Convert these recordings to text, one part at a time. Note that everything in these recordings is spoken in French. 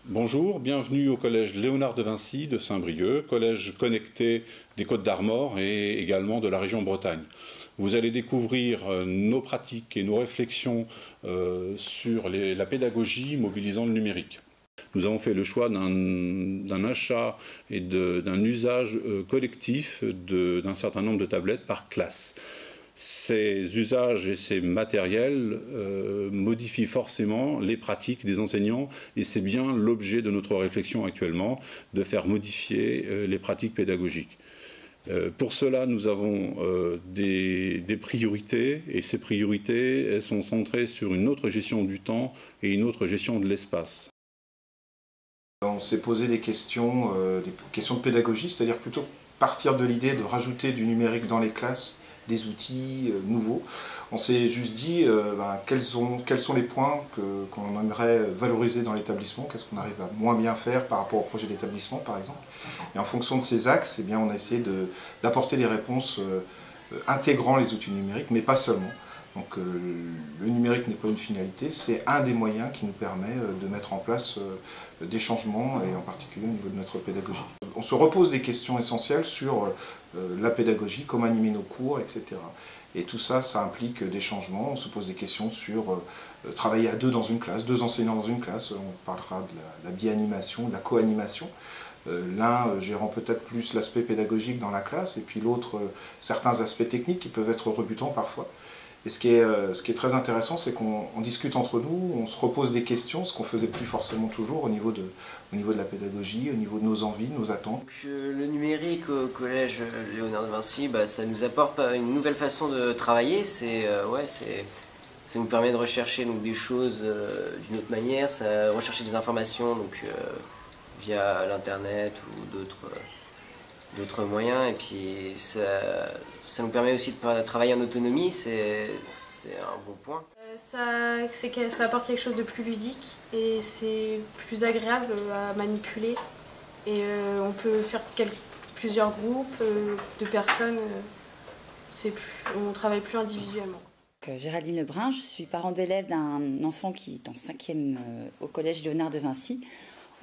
Bonjour, bienvenue au collège Léonard de Vinci de Saint-Brieuc, collège connecté des Côtes-d'Armor et également de la région Bretagne. Vous allez découvrir nos pratiques et nos réflexions sur la pédagogie mobilisant le numérique. Nous avons fait le choix d'un achat et d'un usage collectif d'un certain nombre de tablettes par classe. Ces usages et ces matériels modifient forcément les pratiques des enseignants et c'est bien l'objet de notre réflexion actuellement, de faire modifier les pratiques pédagogiques. Pour cela, nous avons des priorités et ces priorités elles sont centrées sur une autre gestion du temps et une autre gestion de l'espace. On s'est posé des questions de pédagogie, c'est-à-dire plutôt partir de l'idée de rajouter du numérique dans les classes, des outils nouveaux. On s'est juste dit quels sont les points qu'on aimerait valoriser dans l'établissement, qu'est-ce qu'on arrive à moins bien faire par rapport au projet d'établissement par exemple. Et en fonction de ces axes, on a essayé d'apporter des réponses intégrant les outils numériques, mais pas seulement. Donc le numérique n'est pas une finalité, c'est un des moyens qui nous permet de mettre en place des changements, et en particulier au niveau de notre pédagogie. On se repose des questions essentielles sur la pédagogie, comment animer nos cours, etc. Et tout ça, ça implique des changements. On se pose des questions sur travailler à deux dans une classe, deux enseignants dans une classe. On parlera de la bi-animation, de la co-animation. L'un gérant peut-être plus l'aspect pédagogique dans la classe, et puis l'autre certains aspects techniques qui peuvent être rebutants parfois. Et ce qui est très intéressant, c'est qu'on discute entre nous, on se repose des questions, ce qu'on ne faisait plus forcément toujours au niveau de la pédagogie, au niveau de nos envies, de nos attentes. Donc, le numérique au collège Léonard de Vinci, ça nous apporte une nouvelle façon de travailler. Ça nous permet de rechercher des choses d'une autre manière, rechercher des informations via l'internet ou d'autres moyens, et puis ça nous permet aussi de travailler en autonomie, c'est un bon point. Ça apporte quelque chose de plus ludique et c'est plus agréable à manipuler, et on peut faire plusieurs groupes de personnes, on travaille plus individuellement. Géraldine Lebrun, je suis parent d'élève d'un enfant qui est en 5e au collège Léonard de Vinci.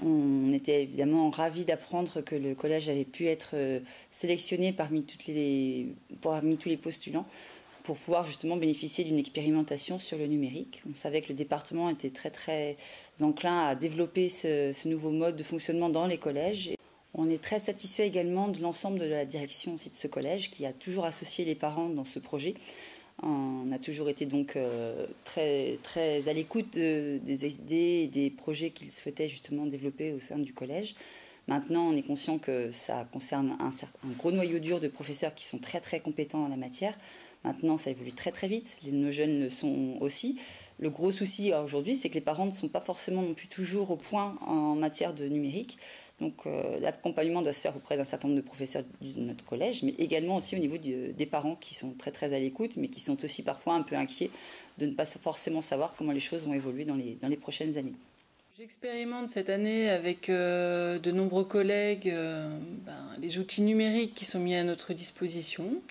On était évidemment ravis d'apprendre que le collège avait pu être sélectionné parmi tous les postulants pour pouvoir justement bénéficier d'une expérimentation sur le numérique. On savait que le département était très très enclin à développer ce nouveau mode de fonctionnement dans les collèges. On est très satisfait également de l'ensemble de la direction aussi de ce collège qui a toujours associé les parents dans ce projet. On a toujours été donc très, très à l'écoute des idées et des projets qu'ils souhaitaient justement développer au sein du collège. Maintenant, on est conscient que ça concerne un gros noyau dur de professeurs qui sont très très compétents en la matière. Maintenant, ça évolue très très vite, nos jeunes le sont aussi. Le gros souci aujourd'hui, c'est que les parents ne sont pas forcément non plus toujours au point en matière de numérique. Donc l'accompagnement doit se faire auprès d'un certain nombre de professeurs de notre collège, mais également aussi au niveau des parents qui sont très très à l'écoute, mais qui sont aussi parfois un peu inquiets de ne pas forcément savoir comment les choses vont évoluer dans les prochaines années. J'expérimente cette année avec de nombreux collègues les outils numériques qui sont mis à notre disposition.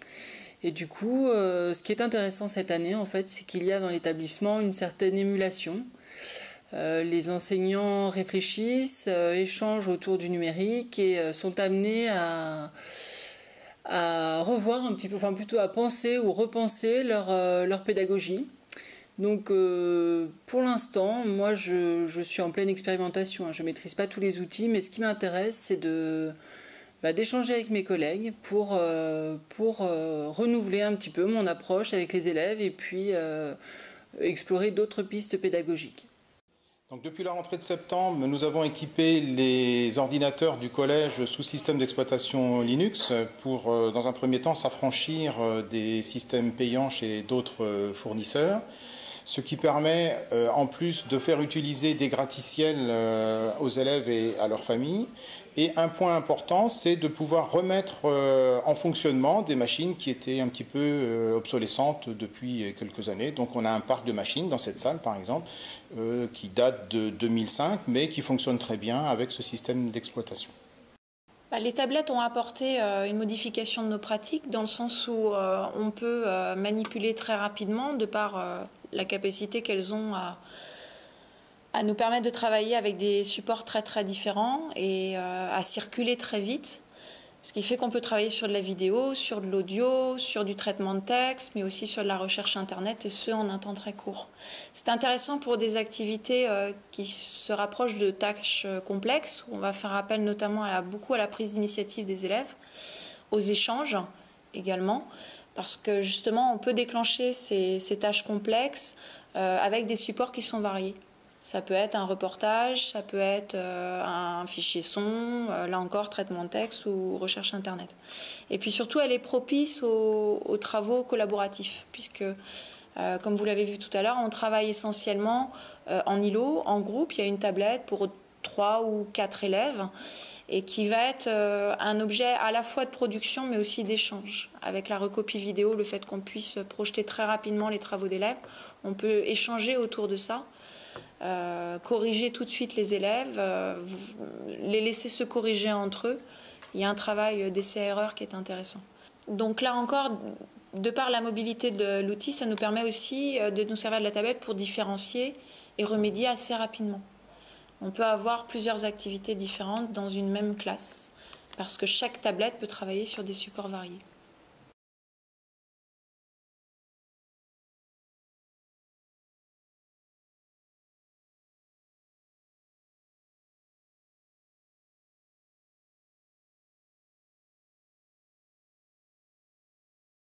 Et du coup, ce qui est intéressant cette année, en fait, c'est qu'il y a dans l'établissement une certaine émulation. Les enseignants réfléchissent, échangent autour du numérique et sont amenés à revoir un petit peu, enfin plutôt à penser ou repenser leur pédagogie. Donc pour l'instant, moi je suis en pleine expérimentation, je ne maîtrise pas tous les outils, mais ce qui m'intéresse c'est d'échanger avec mes collègues pour renouveler un petit peu mon approche avec les élèves et puis explorer d'autres pistes pédagogiques. Donc, depuis la rentrée de septembre, nous avons équipé les ordinateurs du collège sous système d'exploitation Linux pour, dans un premier temps, s'affranchir des systèmes payants chez d'autres fournisseurs, ce qui permet, en plus, de faire utiliser des gratte-ciels aux élèves et à leurs familles. Et un point important, c'est de pouvoir remettre en fonctionnement des machines qui étaient un petit peu obsolescentes depuis quelques années. Donc on a un parc de machines dans cette salle, par exemple, qui date de 2005, mais qui fonctionne très bien avec ce système d'exploitation. Les tablettes ont apporté une modification de nos pratiques, dans le sens où on peut manipuler très rapidement, de par la capacité qu'elles ont à nous permettre de travailler avec des supports très très différents et à circuler très vite. Ce qui fait qu'on peut travailler sur de la vidéo, sur de l'audio, sur du traitement de texte, mais aussi sur de la recherche Internet, et ce, en un temps très court. C'est intéressant pour des activités qui se rapprochent de tâches complexes, où on va faire appel notamment beaucoup à la prise d'initiative des élèves, aux échanges également, parce que justement, on peut déclencher ces tâches complexes avec des supports qui sont variés. Ça peut être un reportage, ça peut être un fichier son, là encore traitement de texte ou recherche Internet. Et puis surtout, elle est propice aux travaux collaboratifs, puisque, comme vous l'avez vu tout à l'heure, on travaille essentiellement en îlot, en groupe. Il y a une tablette pour 3 ou 4 élèves, et qui va être un objet à la fois de production, mais aussi d'échange. Avec la recopie vidéo, le fait qu'on puisse projeter très rapidement les travaux d'élèves, on peut échanger autour de ça. Corriger tout de suite les élèves, les laisser se corriger entre eux. Il y a un travail d'essai-erreur qui est intéressant. Donc là encore, de par la mobilité de l'outil, ça nous permet aussi de nous servir de la tablette pour différencier et remédier assez rapidement. On peut avoir plusieurs activités différentes dans une même classe, parce que chaque tablette peut travailler sur des supports variés.